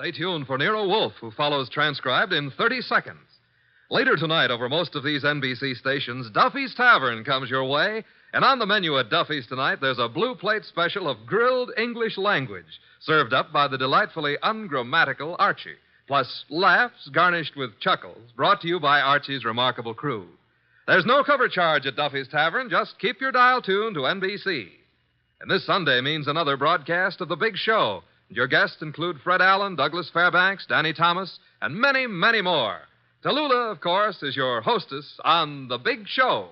Stay tuned for Nero Wolfe, who follows transcribed in 30 seconds. Later tonight, over most of these NBC stations, Duffy's Tavern comes your way. And on the menu at Duffy's tonight, there's a blue plate special of grilled English language, served up by the delightfully ungrammatical Archie. Plus laughs garnished with chuckles, brought to you by Archie's remarkable crew. There's no cover charge at Duffy's Tavern. Just keep your dial tuned to NBC. And this Sunday means another broadcast of The Big Show. Your guests include Fred Allen, Douglas Fairbanks, Danny Thomas, and many, many more. Tallulah, of course, is your hostess on The Big Show.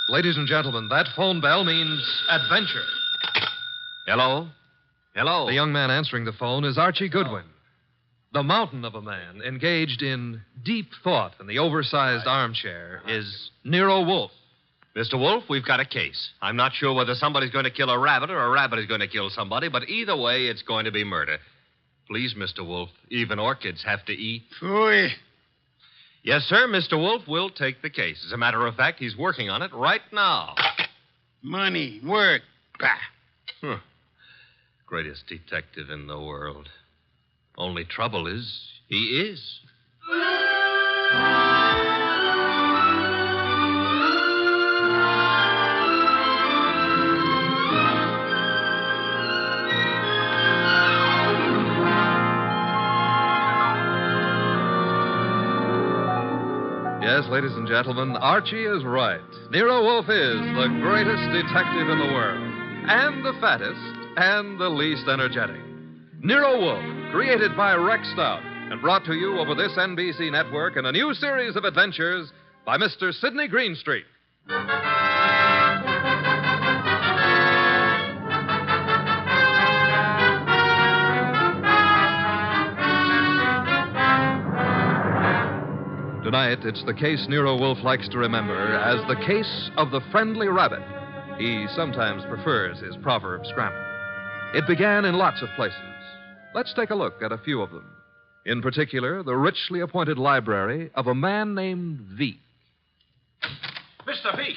Ladies and gentlemen, that phone bell means adventure. Hello? Hello? The young man answering the phone is Archie Goodwin. The mountain of a man engaged in deep thought in the oversized armchair is Nero Wolfe. Mr. Wolfe, we've got a case. I'm not sure whether somebody's going to kill a rabbit or a rabbit is going to kill somebody, but either way, it's going to be murder. Please, Mr. Wolfe, even orchids have to eat. Phooey. Yes, sir, Mr. Wolfe will take the case. As a matter of fact, he's working on it right now. Money, work. Bah. Huh. Greatest detective in the world. Only trouble is, he is. Yes, ladies and gentlemen, Archie is right. Nero Wolfe is the greatest detective in the world, and the fattest, and the least energetic. Nero Wolfe, created by Rex Stout, and brought to you over this NBC network in a new series of adventures by Mr. Sidney Greenstreet. Tonight, it's the case Nero Wolfe likes to remember as the case of the friendly rabbit. He sometimes prefers his proverb scramble. It began in lots of places. Let's take a look at a few of them. In particular, the richly appointed library of a man named Veek. Mr. Veek,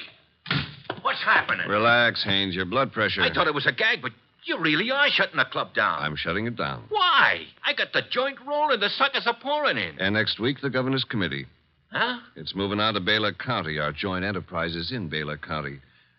what's happening? Relax, Haynes. Your blood pressure. I thought it was a gag, but you really are shutting the club down. I'm shutting it down. Why? I got the joint rolling. The suckers are pouring in. And next week, the governor's committee. Huh? It's moving out of Baylor County. Our joint enterprise is in Baylor County.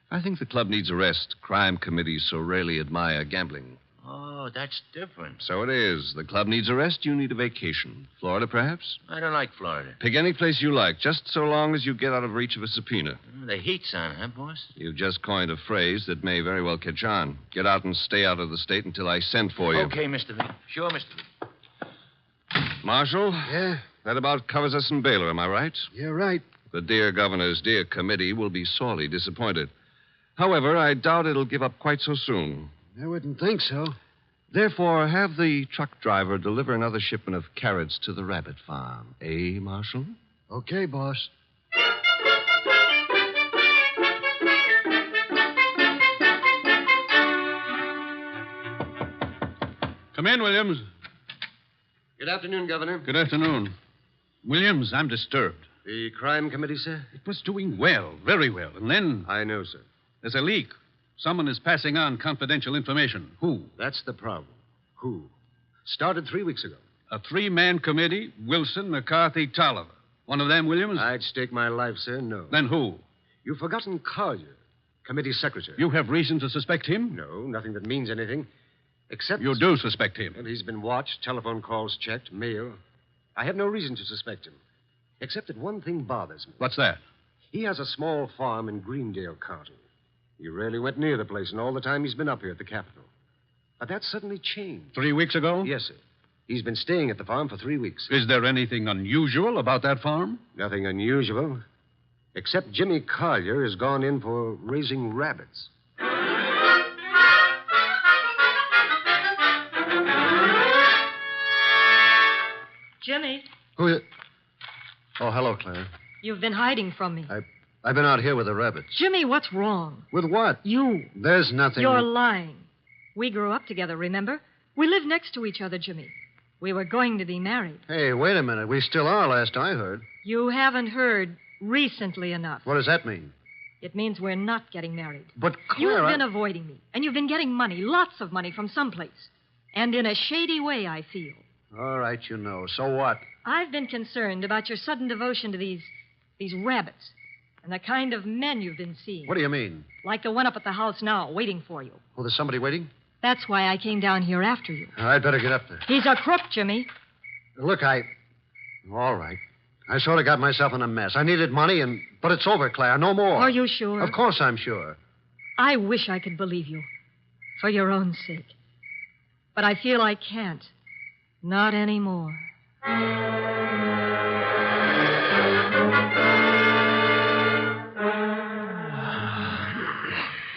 I think the club needs a rest. Crime committees so rarely admire gambling. Oh, that's different. So it is. The club needs a rest. You need a vacation. Florida, perhaps? I don't like Florida. Pick any place you like, just so long as you get out of reach of a subpoena. The heat's on, huh, boss? You've just coined a phrase that may very well catch on. Get out and stay out of the state until I send for you. Okay, Mr. Veek. Sure, Mr. Veek. Marshal? Yeah? That about covers us in Baylor, am I right? You're right. The dear governor's dear committee will be sorely disappointed. However, I doubt it'll give up quite so soon. I wouldn't think so. Therefore, have the truck driver deliver another shipment of carrots to the rabbit farm. Eh, Marshal? Okay, boss. Come in, Williams. Good afternoon, Governor. Good afternoon. Williams, I'm disturbed. The crime committee, sir? It was doing well, very well. And then I know, sir. there's a leak. Someone is passing on confidential information. Who? That's the problem. Who? Started 3 weeks ago. A three-man committee, Wilson, McCarthy, Tolliver. One of them, Williams? I'd stake my life, sir, no. Then who? You've forgotten Collier, committee secretary. You have reason to suspect him? No, nothing that means anything. Except... You do suspect him. And he's been watched, telephone calls checked, mail. I have no reason to suspect him. Except that one thing bothers me. What's that? He has a small farm in Greendale County. He rarely went near the place in all the time he's been up here at the Capitol. But that suddenly changed. 3 weeks ago? Yes, sir. He's been staying at the farm for 3 weeks. Is there anything unusual about that farm? Nothing unusual. Except Jimmy Collier has gone in for raising rabbits. Jimmy, Who is... Oh, hello, Claire. you've been hiding from me. I've been out here with the rabbits. Jimmy, what's wrong? With what? You. There's nothing... You're lying. We grew up together, remember? We lived next to each other, Jimmy. We were going to be married. Hey, wait a minute. We still are, last I heard. You haven't heard recently enough. What does that mean? It means we're not getting married. But, You've Clara... been avoiding me, and you've been getting money, lots of money from someplace. And in a shady way, I feel. All right, you know. So what? I've been concerned about your sudden devotion to these rabbits and the kind of men you've been seeing. What do you mean? Like the one up at the house now, waiting for you. Oh, there's somebody waiting? That's why I came down here after you. I'd better get up there. He's a crook, Jimmy. Look, All right. I sort of got myself in a mess. I needed money, but it's over, Claire. No more. Are you sure? Of course I'm sure. I wish I could believe you. For your own sake. But I feel I can't. Not anymore.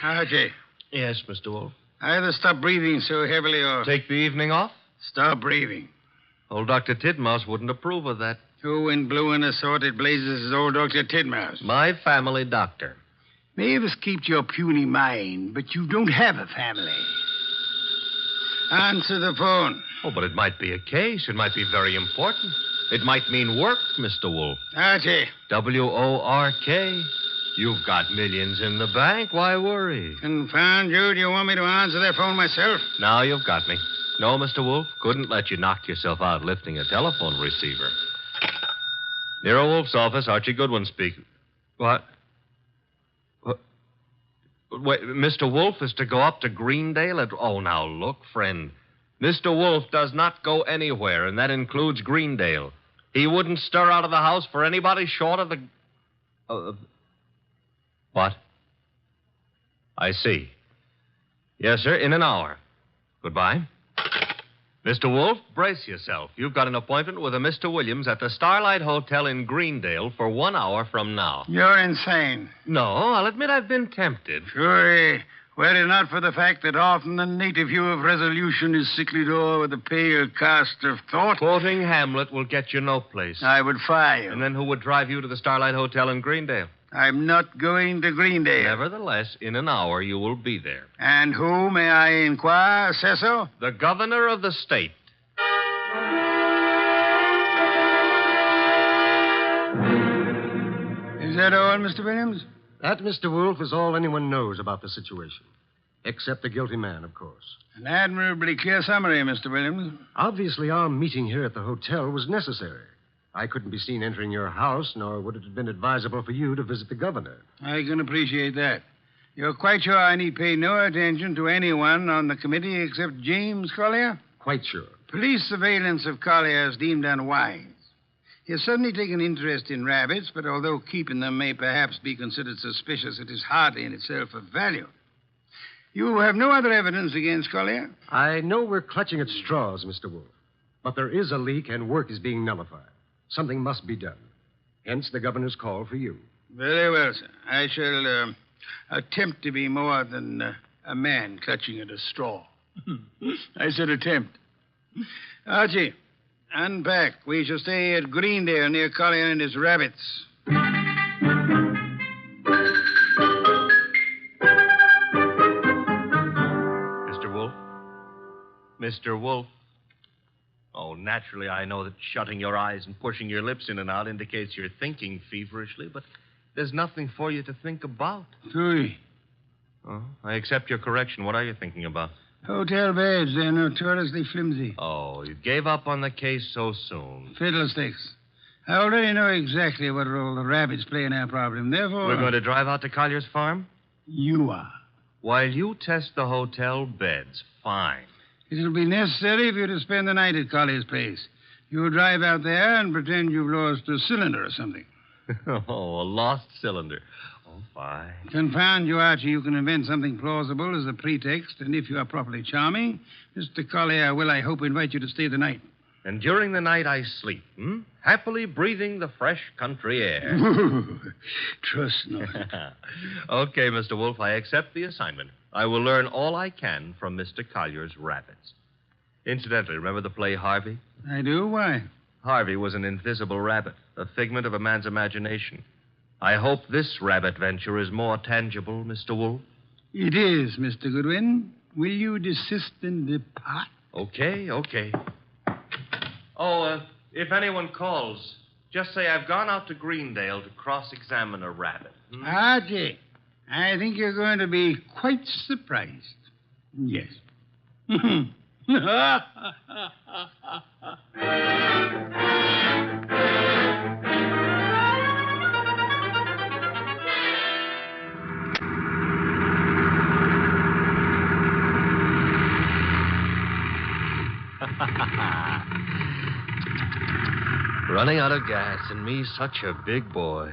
Archie, Yes, Mr. Wolf. either stop breathing so heavily or Take the evening off? stop breathing. Old Dr. Tidmouse wouldn't approve of that. Who in blue and assorted blazes is old Dr. Tidmouse? My family doctor. Mavis kept your puny mind, but you don't have a family. Answer the phone. Oh, but it might be a case. It might be very important. It might mean work, Mr. Wolf. Archie, WORK. You've got millions in the bank. Why worry? confound you. Do you want me to answer that phone myself? Now you've got me. No, Mr. Wolf. Couldn't let you knock yourself out lifting a telephone receiver. Nero Wolf's office, Archie Goodwin speaking. What? Wait, Mr. Wolf is to go up to Greendale at... Oh, now, look, friend. Mr. Wolf does not go anywhere, and that includes Greendale. He wouldn't stir out of the house for anybody short of the... What? I see. Yes, sir, in an hour. Goodbye. Mr. Wolf, brace yourself. You've got an appointment with a Mr. Williams at the Starlight Hotel in Greendale for 1 hour from now. You're insane. No, I'll admit I've been tempted. Sure, were it not for the fact that often the native hue of resolution is sicklied o'er with a pale cast of thought, Quoting Hamlet will get you no place. I would fire you. And then who would drive you to the Starlight Hotel in Greendale? I'm not going to Greendale. Nevertheless, in an hour you will be there. And who, may I inquire, says so? The governor of the state. Is that all, Mr. Williams? That, Mr. Wolf, is all anyone knows about the situation. Except the guilty man, of course. An admirably clear summary, Mr. Williams. Obviously, our meeting here at the hotel was necessary. I couldn't be seen entering your house, nor would it have been advisable for you to visit the governor. I can appreciate that. You're quite sure I need pay no attention to anyone on the committee except James Collier? Quite sure. Police surveillance of Collier is deemed unwise. He has suddenly taken interest in rabbits, but although keeping them may perhaps be considered suspicious, it is hardly in itself of value. You have no other evidence against Collier? I know we're clutching at straws, Mr. Wolf, but there is a leak and work is being nullified. Something must be done. Hence the governor's call for you. Very well, sir. I shall attempt to be more than a man clutching at a straw. I said attempt. Archie, unpack. We shall stay at Greendale near Collier and his rabbits. Mr. Wolf? Mr. Wolf? Oh, naturally, I know that shutting your eyes and pushing your lips in and out indicates you're thinking feverishly, but there's nothing for you to think about. Three. Oh, I accept your correction. What are you thinking about? Hotel beds, they're notoriously flimsy. Oh, you gave up on the case so soon. Fiddlesticks. I already know exactly what role the rabbits play in our problem. Therefore... We're going to drive out to Collier's farm? You are. While you test the hotel beds, fine. It'll be necessary for you to spend the night at Collier's place. You'll drive out there and pretend you've lost a cylinder or something. Oh, a lost cylinder. Oh, fine. Confound you, Archie. You can invent something plausible as a pretext, and if you are properly charming, Mr. Collier will, I hope, invite you to stay the night. And during the night I sleep, happily breathing the fresh country air. Trust not. Okay, Mr. Wolf, I accept the assignment. I will learn all I can from Mr. Collier's rabbits. Incidentally, remember the play Harvey? I do? Why? Harvey was an invisible rabbit, a figment of a man's imagination. I hope this rabbit venture is more tangible, Mr. Wolf. It is, Mr. Goodwin. Will you desist and depart? Okay. Oh, if anyone calls, just say I've gone out to Greendale to cross-examine a rabbit. Archie, I think you're going to be quite surprised. Yes. Running out of gas, and me such a big boy.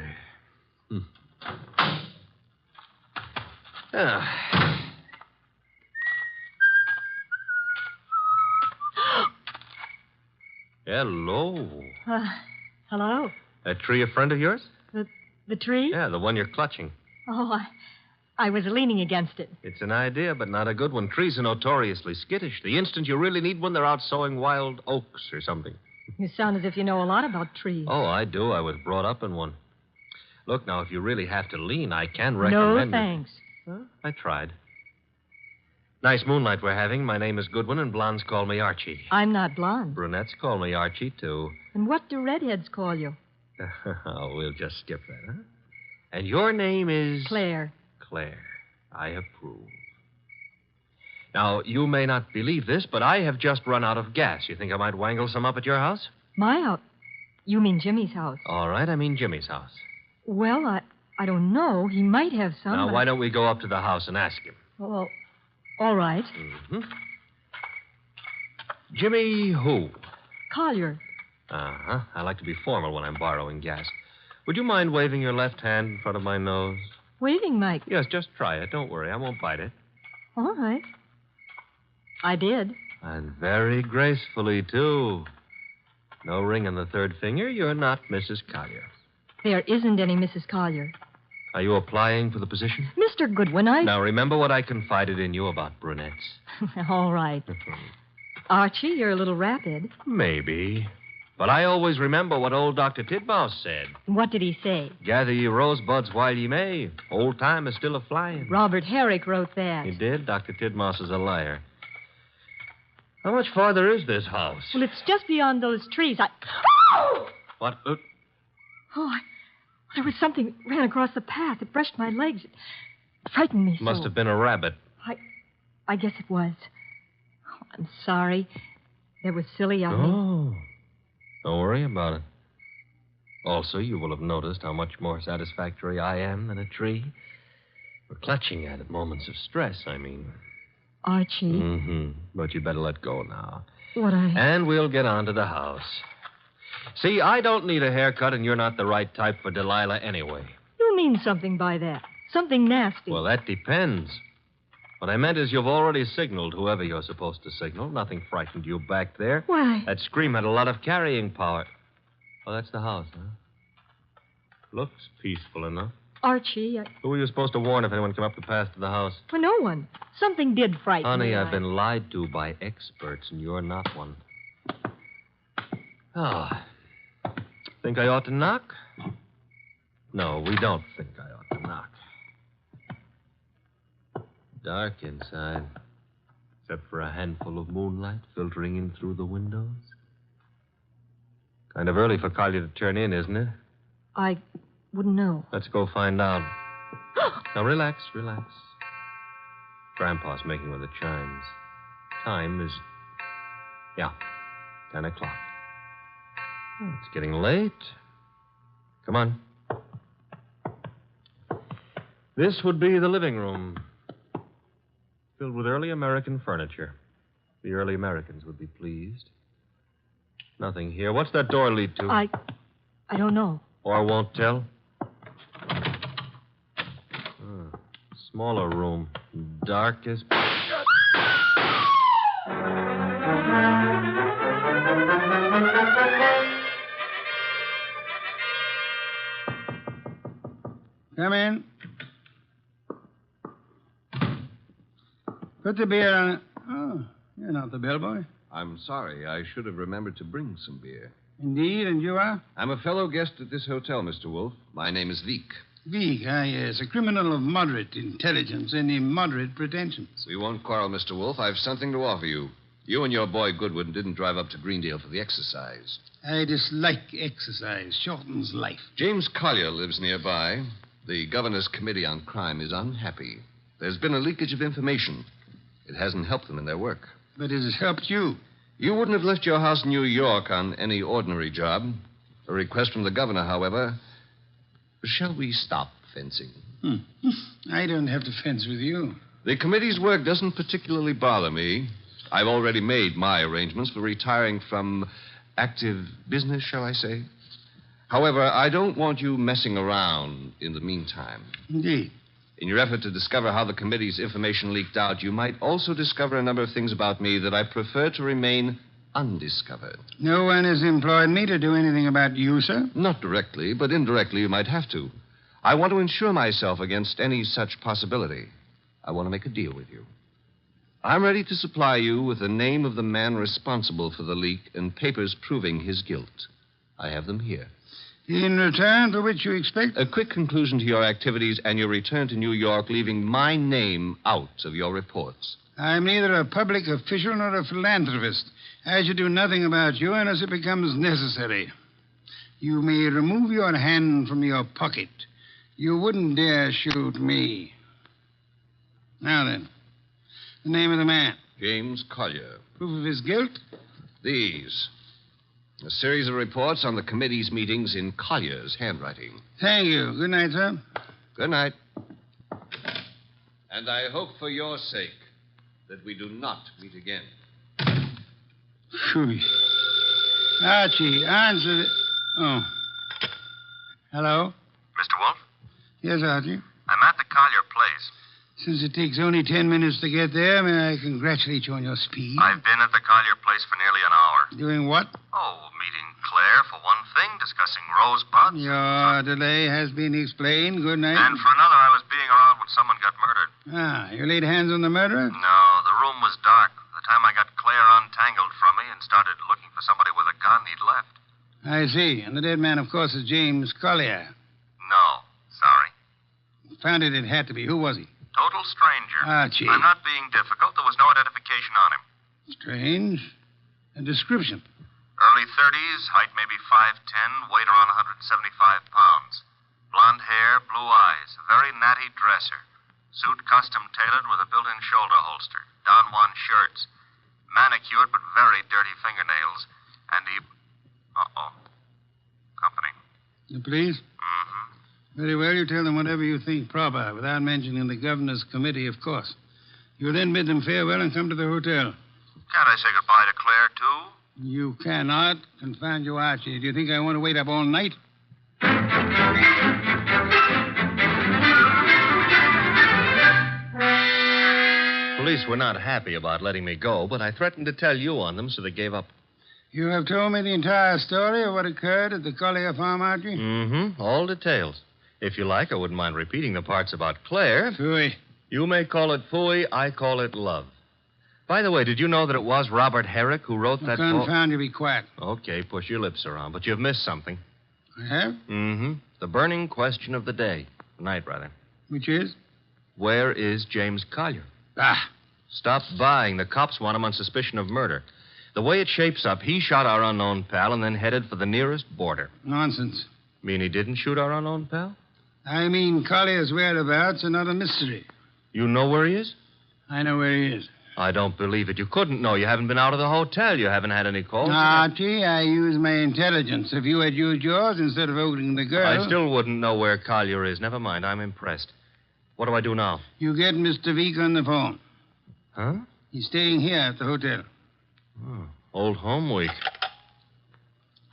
Hello. Hello? That tree a friend of yours? The tree? Yeah, the one you're clutching. Oh, I was leaning against it. It's an idea, but not a good one. Trees are notoriously skittish. The instant you really need one, they're out sowing wild oaks or something. You sound as if you know a lot about trees. Oh, I do. I was brought up in one. Look, now, if you really have to lean, I can recommend... No, thanks. Huh? I tried. Nice moonlight we're having. My name is Goodwin, and blondes call me Archie. I'm not blonde. Brunettes call me Archie, too. And what do redheads call you? Oh, we'll just skip that, huh? And your name is... Claire. Claire. I approve. Now, you may not believe this, but I have just run out of gas. You think I might wangle some up at your house? My house? You mean Jimmy's house? All right, I mean Jimmy's house. Well, I don't know. He might have some. Now, why don't we go up to the house and ask him? Well, all right. Mm-hmm. Jimmy who? Collier. Uh-huh. I like to be formal when I'm borrowing gas. Would you mind waving your left hand in front of my nose? Waving, Mike? Yes, just try it. Don't worry. I won't bite it. All right. I did. And very gracefully, too. No ring on the third finger. You're not Mrs. Collier. There isn't any Mrs. Collier. Are you applying for the position? Mr. Goodwin, Now, remember what I confided in you about brunettes. All right. Archie, you're a little rapid. Maybe. But I always remember what old Dr. Titmouse said. What did he say? Gather ye rosebuds while ye may. Old time is still a-flying. Robert Herrick wrote that. He did? Dr. Titmouse is a liar. How much farther is this house? Well, it's just beyond those trees. What? There was something ran across the path. It brushed my legs. It frightened me so. Must have been a rabbit. I guess it was. Oh, I'm sorry. That was silly of me. Oh. Don't worry about it. Also, you will have noticed how much more satisfactory I am than a tree. We're clutching at moments of stress, I mean. Archie. Mm-hmm. But you better let go now. What And we'll get on to the house. See, I don't need a haircut, and you're not the right type for Delilah anyway. You mean something by that. Something nasty. Well, that depends. What I meant is you've already signaled whoever you're supposed to signal. Nothing frightened you back there. Why? That scream had a lot of carrying power. Oh, that's the house, huh? Looks peaceful enough. Archie, Who were you supposed to warn if anyone came up the path to the house? For no one. Something did frighten me. Honey, I've been lied to by experts, and you're not one. Think I ought to knock? No, we don't think I ought to knock. Dark inside, except for a handful of moonlight filtering in through the windows. Kind of early for Collier to turn in, isn't it? I wouldn't know. Let's go find out. Now, relax. Grandpa's making with the chimes. Time is, 10 o'clock. Oh, it's getting late. Come on. This would be the living room, filled with early American furniture. The early Americans would be pleased. Nothing here. What's that door lead to? I don't know. Or won't tell? Smaller room. Dark as... Come in. Put the beer on it. Oh, you're not the bellboy. I'm sorry. I should have remembered to bring some beer. Indeed, and you are? I'm a fellow guest at this hotel, Mr. Wolf. My name is Veek. Veek, yes. A criminal of moderate intelligence and immoderate pretensions. We won't quarrel, Mr. Wolf. I've something to offer you. You and your boy Goodwin didn't drive up to Greendale for the exercise. I dislike exercise. Shortens life. James Collier lives nearby. The Governor's Committee on Crime is unhappy. There's been a leakage of information. It hasn't helped them in their work. But it has helped you. You wouldn't have left your house in New York on any ordinary job. A request from the governor, however. Shall we stop fencing? I don't have to fence with you. The committee's work doesn't particularly bother me. I've already made my arrangements for retiring from active business, shall I say. However, I don't want you messing around in the meantime. Indeed. In your effort to discover how the committee's information leaked out, you might also discover a number of things about me that I prefer to remain undiscovered. No one has employed me to do anything about you, sir? Not directly, but indirectly you might have to. I want to insure myself against any such possibility. I want to make a deal with you. I'm ready to supply you with the name of the man responsible for the leak and papers proving his guilt. I have them here. In return for which you expect? A quick conclusion to your activities and your return to New York, leaving my name out of your reports. I'm neither a public official nor a philanthropist. I should do nothing about you unless it becomes necessary. You may remove your hand from your pocket. You wouldn't dare shoot me. Now then, the name of the man. James Collier. Proof of his guilt? These. A series of reports on the committee's meetings in Collier's handwriting. Thank you. Good night, sir. Good night. And I hope for your sake that we do not meet again. Phew. Archie, answer the... Oh. Hello? Mr. Wolf? Yes, Archie. I'm at the Collier place. Since it takes only 10 minutes to get there, may I congratulate you on your speed? I've been at the Collier place for nearly an hour. Doing what? Oh, meeting Claire for one thing, discussing rosebuds. Your delay has been explained. Good night. And for another, I was being around when someone got murdered. Ah, you laid hands on the murderer? No, the room was dark. By the time I got Claire untangled from me and started looking for somebody with a gun, he'd left. I see. And the dead man, of course, is James Collier. No, sorry. Found it had to be. Who was he? Total stranger. Archie. I'm not being difficult. There was no identification on him. Strange. A description. Early 30s, height maybe 5'10", weight around 175 pounds. Blonde hair, blue eyes, a very natty dresser. Suit custom tailored with a built-in shoulder holster. Don Juan shirts. Manicured but very dirty fingernails. And he... Uh-oh. Company. The police? Mm-hmm. Very well, you tell them whatever you think proper, without mentioning the governor's committee, of course. You'll then bid them farewell and come to the hotel. Can't I say goodbye to Claire, too? You cannot. Confound you, Archie. Do you think I want to wait up all night? Police were not happy about letting me go, but I threatened to tell you on them, so they gave up. You have told me the entire story of what occurred at the Collier farm, Archie? Mm-hmm. All details. If you like, I wouldn't mind repeating the parts about Claire. Phooey. You may call it phooey, I call it love. By the way, did you know that it was Robert Herrick who wrote that poem? Confound you, be quiet. Okay, push your lips around, but you've missed something. I have? Mm-hmm. The burning question of the day. Night, rather. Which is? Where is James Collier? Ah. Stop buying. The cops want him on suspicion of murder. The way it shapes up, he shot our unknown pal and then headed for the nearest border. Nonsense. Mean he didn't shoot our unknown pal? I mean Collier's whereabouts are not a mystery. You know where he is? I know where he is. I don't believe it. You couldn't know. You haven't been out of the hotel. You haven't had any calls. Archie, I use my intelligence. If you had used yours instead of voting the girl... I still wouldn't know where Collier is. Never mind. I'm impressed. What do I do now? You get Mr. Veek on the phone. Huh? He's staying here at the hotel. Oh, old home week.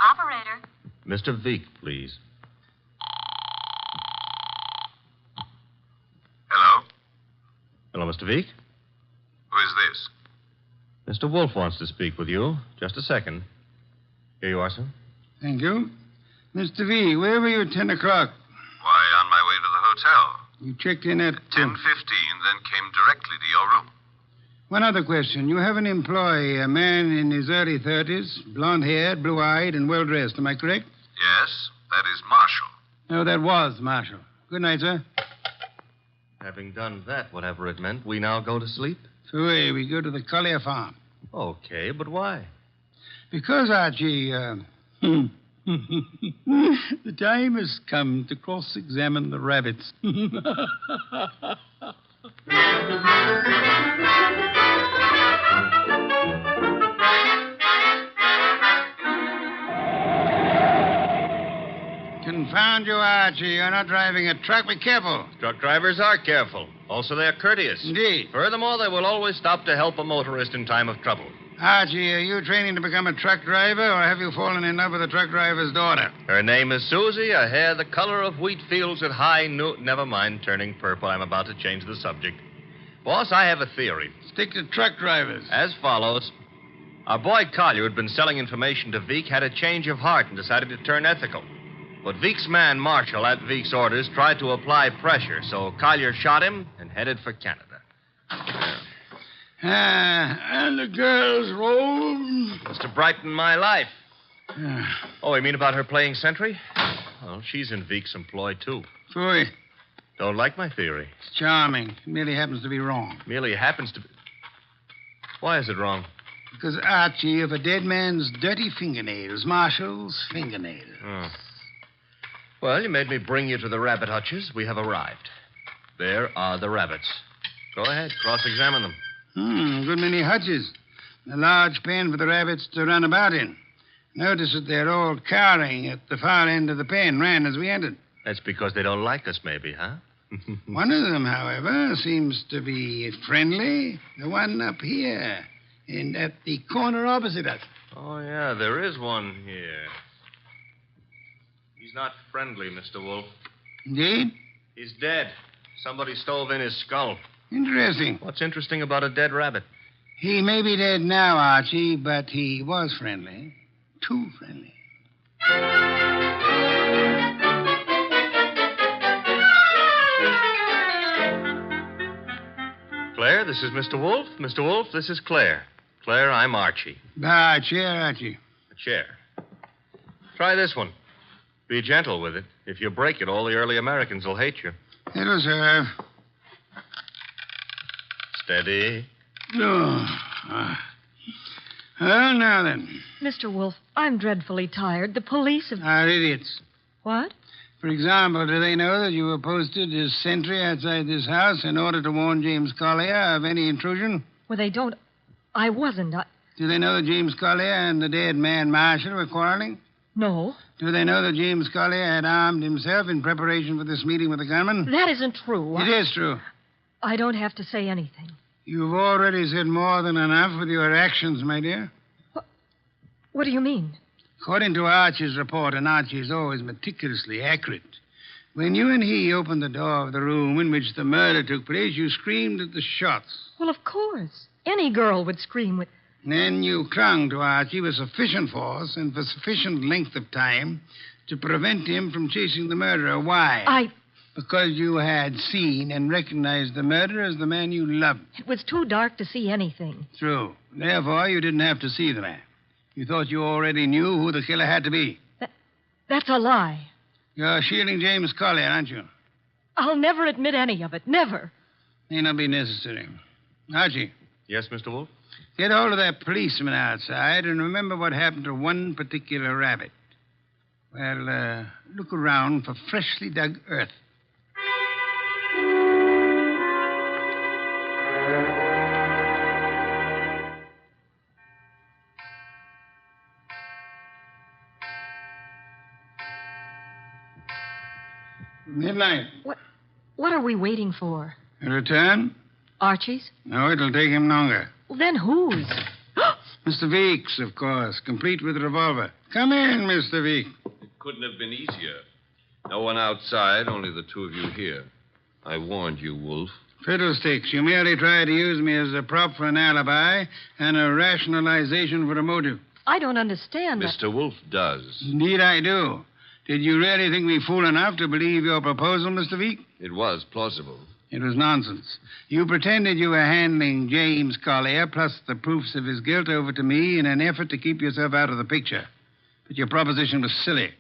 Operator. Mr. Veek, please. Hello? Hello, Mr. Veek? Who is this? Mr. Wolf wants to speak with you. Just a second. Here you are, sir. Thank you. Mr. V, where were you at 10 o'clock? Why, on my way to the hotel. You checked in at... 10:15, then came directly to your room. One other question. You have an employee, a man in his early 30s, blonde-haired, blue-eyed, and well-dressed. Am I correct? Yes, that is Marshall. No, that was Marshall. Good night, sir. Having done that, whatever it meant, we now go to sleep? Away, we go to the Collier farm. Okay, but why? Because, Archie, The time has come to cross-examine the rabbits. Confound you, Archie. You're not driving a truck. Be careful. Truck drivers are careful. Also, they're courteous. Indeed. Furthermore, they will always stop to help a motorist in time of trouble. Archie, are you training to become a truck driver, or have you fallen in love with a truck driver's daughter? Her name is Susie, her hair the color of wheat fields at high noon. Never mind turning purple. I'm about to change the subject. Boss, I have a theory. Stick to truck drivers. As follows. Our boy Collier, who'd been selling information to Veek, had a change of heart and decided to turn ethical. But Veek's man, Marshall, at Veek's orders, tried to apply pressure, so Collier shot him and headed for Canada. And the girl's roll. Was to brighten my life. Oh, you mean about her playing sentry? Well, she's in Veek's employ, too. Phooey. Don't like my theory. It's charming. It merely happens to be wrong. Merely happens to be... Why is it wrong? Because, Archie, of a dead man's dirty fingernails, Marshall's fingernails. Oh. Well, you made me bring you to the rabbit hutches. We have arrived. There are the rabbits. Go ahead, cross-examine them. Good many hutches. A large pen for the rabbits to run about in. Notice that they're all cowering at the far end of the pen, ran as we entered. That's because they don't like us, maybe, huh? One of them, however, seems to be friendly. The one up here, and at the corner opposite us. Oh, yeah, there is one here. He's not friendly, Mr. Wolf. Indeed? He's dead. Somebody stove in his skull. Interesting. What's interesting about a dead rabbit? He may be dead now, Archie, but he was friendly. Too friendly. Claire, this is Mr. Wolf. Mr. Wolf, this is Claire. Claire, I'm Archie. Chair, Archie. A chair. Try this one. Be gentle with it. If you break it, all the early Americans will hate you. It'll serve. Steady. Oh. Well, now then. Mr. Wolf, I'm dreadfully tired. The police have... Are idiots. What? For example, do they know that you were posted as sentry outside this house in order to warn James Collier of any intrusion? Well, they don't... I wasn't. Do they know that James Collier and the dead man Marshall were quarreling? No. Do they know that James Collier had armed himself in preparation for this meeting with the gunman? That isn't true. It is true. I don't have to say anything. You've already said more than enough with your actions, my dear. What do you mean? According to Archie's report, and Archie is always meticulously accurate, when you and he opened the door of the room in which the murder took place, you screamed at the shots. Well, of course. Any girl would scream with... Then you clung to Archie with sufficient force and for sufficient length of time to prevent him from chasing the murderer. Why? Because you had seen and recognized the murderer as the man you loved. It was too dark to see anything. True. Therefore, you didn't have to see the man. You thought you already knew who the killer had to be. That's a lie. You're shielding James Collier, aren't you? I'll never admit any of it. Never. May not be necessary. Archie. Yes, Mr. Wolf? Get hold of that policeman outside and remember what happened to one particular rabbit. Well, look around for freshly dug earth. Midnight. What are we waiting for? A return? Archie's? No, it'll take him longer. Well, then whose? Mr. Veek's, of course, complete with revolver. Come in, Mr. Veek. It couldn't have been easier. No one outside, only the two of you here. I warned you, Wolf. Fiddlesticks. You merely tried to use me as a prop for an alibi and a rationalization for a motive. I don't understand. Mr. Wolf does. Indeed, I do. Did you really think me fool enough to believe your proposal, Mr. Veek? It was plausible. It was nonsense. You pretended you were handing James Collier plus the proofs of his guilt over to me in an effort to keep yourself out of the picture. But your proposition was silly.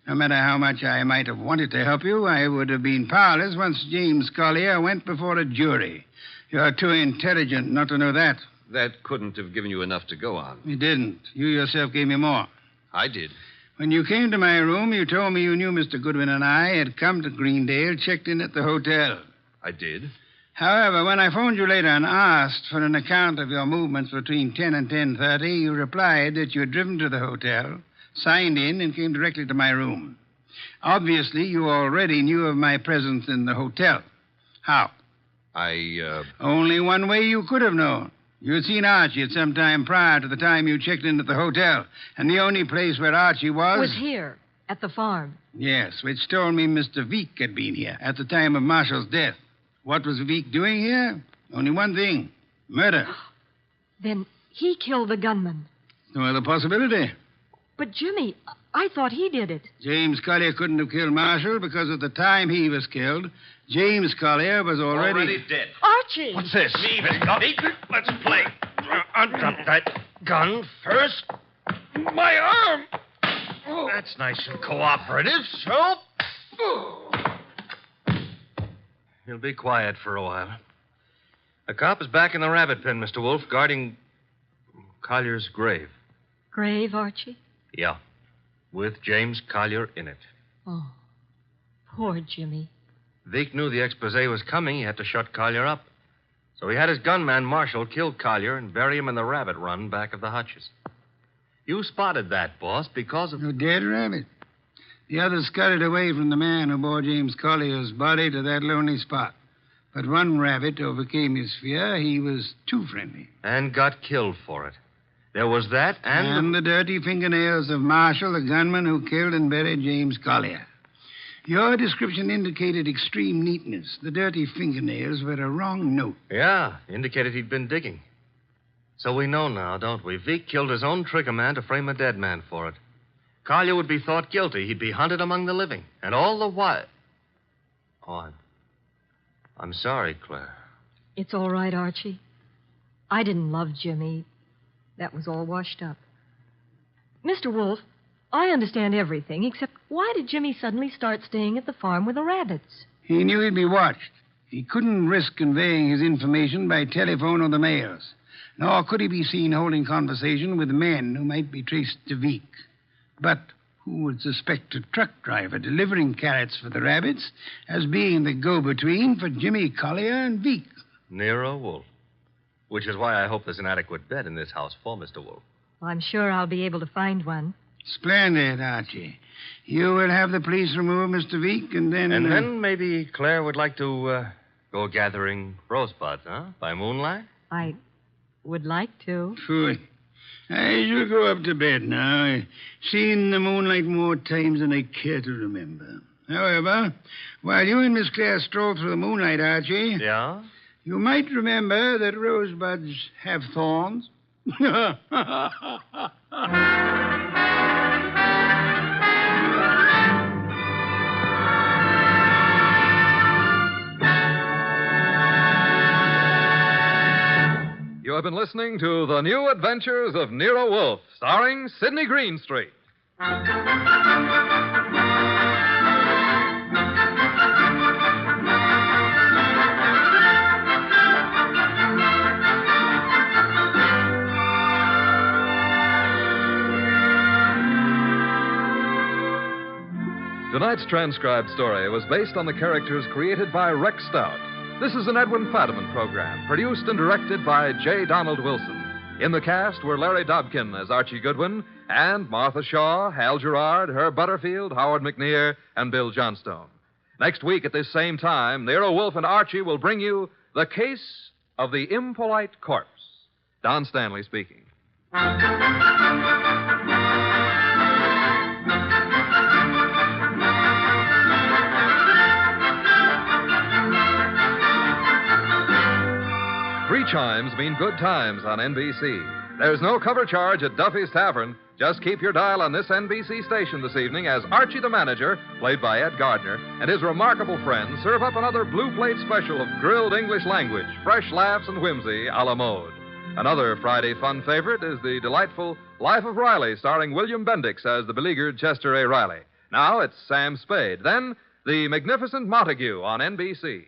No matter how much I might have wanted to help you, I would have been powerless once James Collier went before a jury. You're too intelligent not to know that. That couldn't have given you enough to go on. It didn't. You yourself gave me more. I did. When you came to my room, you told me you knew Mr. Goodwin and I had come to Greendale, checked in at the hotel. I did. However, when I phoned you later and asked for an account of your movements between 10 and 10:30, you replied that you had driven to the hotel, signed in, and came directly to my room. Obviously, you already knew of my presence in the hotel. How? Only one way you could have known. You had seen Archie at some time prior to the time you checked in at the hotel, and the only place where Archie was here, at the farm. Yes, which told me Mr. Veek had been here at the time of Marshall's death. What was Veek doing here? Only one thing. Murder. Then he killed the gunman. No other possibility. But, Jimmy, I thought he did it. James Collier couldn't have killed Marshall because at the time he was killed, James Collier was already dead. Archie! What's this? Let's play. Drop that gun first. My arm! That's nice and cooperative, so... You'll be quiet for a while. The cop is back in the rabbit pen, Mr. Wolf, guarding Collier's grave. Grave, Archie? Yeah, with James Collier in it. Oh, poor Jimmy. Veek knew the expose was coming. He had to shut Collier up. So he had his gunman, Marshall, kill Collier and bury him in the rabbit run back of the hutches. You spotted that, boss, because of... A dead rabbit. The others scurried away from the man who bore James Collier's body to that lonely spot. But one rabbit overcame his fear. He was too friendly. And got killed for it. There was that And the dirty fingernails of Marshall, the gunman who killed and buried James Collier. Your description indicated extreme neatness. The dirty fingernails were a wrong note. Yeah, indicated he'd been digging. So we know now, don't we? Veek killed his own trigger man to frame a dead man for it. Collier would be thought guilty. He'd be hunted among the living. And all the while... Oh, I'm sorry, Claire. It's all right, Archie. I didn't love Jimmy. That was all washed up. Mr. Wolf, I understand everything, except why did Jimmy suddenly start staying at the farm with the rabbits? He knew he'd be watched. He couldn't risk conveying his information by telephone or the mails. Nor could he be seen holding conversation with men who might be traced to Veek. But who would suspect a truck driver delivering carrots for the rabbits as being the go-between for Jimmy Collier and Veek? Nero Wolf. Which is why I hope there's an adequate bed in this house for Mr. Wolf. Well, I'm sure I'll be able to find one. Splendid, Archie. You will have the police remove Mr. Veek, and then... And then maybe Claire would like to go gathering rosebuds, huh? By moonlight? I would like to. Phooey. I shall go up to bed now. I've seen the moonlight more times than I care to remember. However, while you and Miss Claire stroll through the moonlight, Archie... Yeah? You might remember that rosebuds have thorns. You have been listening to The New Adventures of Nero Wolfe, starring Sidney Greenstreet. Tonight's transcribed story was based on the characters created by Rex Stout. This is an Edwin Fadiman program, produced and directed by J. Donald Wilson. In the cast were Larry Dobkin as Archie Goodwin, and Martha Shaw, Hal Gerard, Herb Butterfield, Howard McNear, and Bill Johnstone. Next week at this same time, Nero Wolfe and Archie will bring you The Case of the Impolite Corpse. Don Stanley speaking. Three chimes mean good times on NBC. There's no cover charge at Duffy's Tavern. Just keep your dial on this NBC station this evening as Archie the Manager, played by Ed Gardner, and his remarkable friends serve up another blue plate special of grilled English language, fresh laughs and whimsy a la mode. Another Friday fun favorite is the delightful Life of Riley, starring William Bendix as the beleaguered Chester A. Riley. Now it's Sam Spade. Then, The Magnificent Montague on NBC.